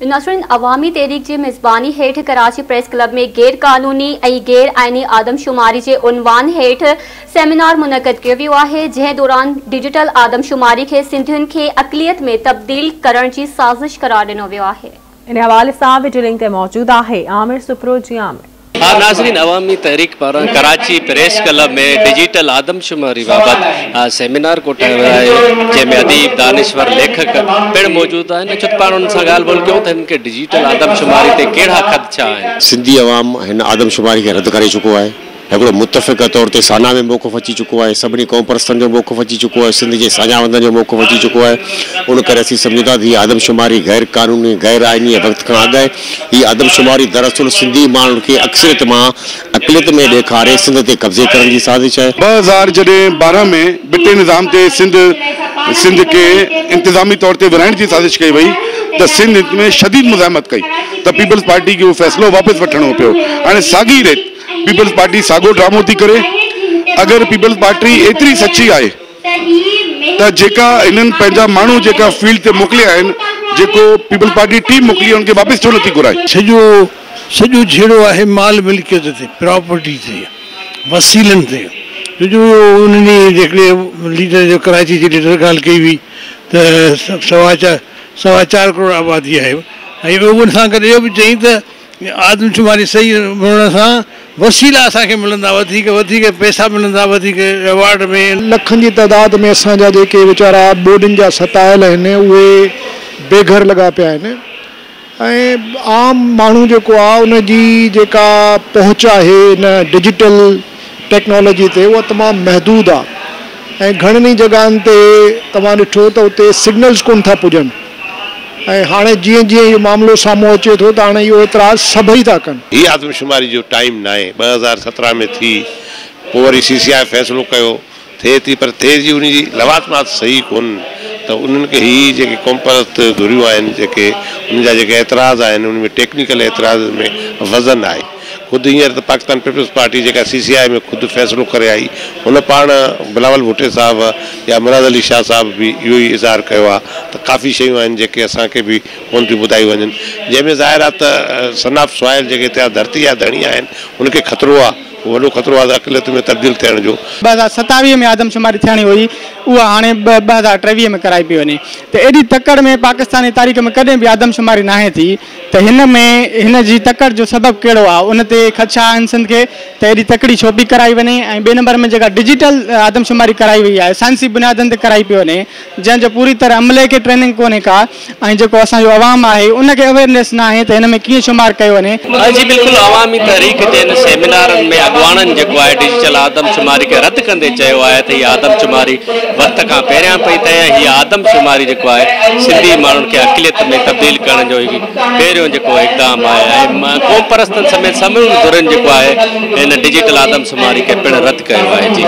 नसरुन अवामी तहरीक की मेज़बानी हेठ कराची प्रेस क्लब में गैर कानूनी गैर आइनी आदमशुमारी के उनवान हेठ सेमिनार मुनक़द कियो वियो आहे, जंहिं दौरान डिजिटल आदमशुमारी के सिंधियुनि के अक़लियत में तब्दील करण की साज़िश करार दिनो वियो आहे। इन हवाले से विडियो लिंक मौजूद है आमिर सुप्रो जी। आमिर नाज़रीन, अवामी तहरीक पारां कराची प्रेस क्लब में डिजिटल आदमशुमारी बाबत सेमिनार कोठायो वियो आहे, जंहिंमें अदीब दानिश्वर लेखक पिण मौजूद आहिनि। छो त पाण उन्हनि सां ॻाल्हि ॿोल कयूं त हिननि खे डिजिटल आदमशुमारी ते कहिड़ा ख़दशा आहिनि। सिंधी अवाम हिन आदमशुमारी खे रद्द करे चुको आहे। हिकिड़ो मुतफ़िक़ तौर ते साना में मौक़िफ़ अची चुको आहे, सभिनी क़ौम परस्तनि जो मौक़िफ़ अची चुको आहे, सिंध जे साझावंदनि जो मौक़िफ़ अची चुको आहे। उन करे असीं सम्झूं था हीअ आदमशुमारी गैर क़ानूनी गैर आइनी वक़्त खां अॻु हीअ आदमशुमारी दरअसल सिंधी माण्हुनि खे अक्सरियत मां अक़लियत में ॾेखारे सिंध ते कब्ज़े करण जी साज़िश आहे। 2012 में बिटे निज़ाम ते सिंध के इंतज़ामी तौर ते विराइण जी साज़िश कई वई त सिंध में शदीद मुज़ाहमत कई त पीपल्स पार्टी खे उहो फ़ैसिलो वापसि वठिणो पियो। हाणे साॻी रेत पीपल्स पार्टी साॻो ड्रामो थी करे। अगर पीपल्स पार्टी एतरी सच्ची आहे त जेका इन्हनि पंहिंजा माण्हू जेका फील्ड ते मोकिलिया आहिनि, जेको पीपल्स पार्टी टीम मोकिली उनखे वापसि छो नथी घुराए। सॼो झेड़ो आहे माल मिल्कियत ते, प्रॉपर्टी ते, वसीलनि ते। जो उन्हनि जेके लीडर जो कराची जे लीडर ॻाल्हि कई हुई त 4.25 करोड़ आबादी आहे, ऐं उन सां गॾु इहो बि चई त आदमशुमारी सही हुअण सां वसीला असांखे मिलंदा, वधीक पैसा मिलंदा, वधीक अवार्ड में लखनि जी तइदाद में असांजा जेके वीचारा बोर्डनि जा सतायल आहिनि उहे बेघर लॻा पिया आहिनि, ऐं आम माण्हू जेको आहे उनजी जेका पहुच आहे इन डिजिटल टेक्नोलॉजी ते उहा तमामु महदूद आहे। ऐं घणनि ई जॻहियुनि ते तव्हां ॾिठो त उते सिग्नल्स कोन था पुॼनि, ऐं हाणे जीअं जीअं इहो मामिलो साम्हूं अचे थो त हाणे इहो एतिराज़ सभई था कनि। हीअ आदमशुमारी जो टाइम न आहे, 2017 में थी, पोइ वरी CCI फ़ैसिलो कयो थिए थी, पर थिए जी उनजी लवाज़मात सही कोन। त उन्हनि खे हीअ जेके क़ौम परस्त धुरियूं आहिनि, जेके उन जा जेके एतिराज़ आहिनि उनमें टेक्निकल एतिराज़ में वज़न आहे। ख़ुदि हींअर त पाकिस्तान पीपल्स पार्टी जेका CCI में ख़ुदि फ़ैसिलो करे आई, हुन पाण बिलावल भुट्टो साहब या मुराद अली शाह साहब बि इहो ई इज़हार कयो आहे त काफ़ी शयूं आहिनि जेके असांखे बि कोन थियूं ॿुधाई वञनि, जंहिंमें ज़ाहिर आहे त सनाफ़ सॉइल जेके हिते धरती या धणी आहिनि उनखे ख़तरो आहे, वॾो ख़तरो आहे अक़लियत में तब्दील थियण जो। 2027 में आदमशुमारी थियणी हुई, उहा हाणे 2023 में कराई पई वञे। त एॾी तकड़ में पाकिस्तानी तारीख़ में कॾहिं बि आदमशुमारी नाहे थी, त हिन जी तकड़ जो सबबु कहिड़ो आहे, उन ते ख़दशा आहिनि सिंध खे, त एॾी तकड़ी छो पई कराई वञे। ऐं ॿिए नंबर में जेका डिजिटल आदमशुमारी कराई वई आहे, साइंसी बुनियादनि ते कराई पई वञे, जंहिंजो पूरी तरह अमले खे ट्रेनिंग कोन्हे का, ऐं जेको असांजो अवाम आहे उनखे अवेयरनेस न आहे त हिन में कीअं शुमार कयो वञे। जी बिल्कुलु, अवामी तहरीक जे हिन सेमिनारनि में अॻवाननि जेको आहे डिजिटल आदमशुमारी खे रद्द कंदे चयो आहे त हीअ आदमशुमारी वक़्त खां पहिरियां पई थिए। हीअ आदमशुमारी जेको आहे सिंधी माण्हुनि खे अक़लियत में तब्दील करण जो पहिरियों जेको इक़दाम आहे, ऐं क़ौम परस्तनि समेत समूरियुनि धुरियुनि जेको आहे हिन डिजिटल आदमशुमारी खे पिण रद्द कयो आहे। जी।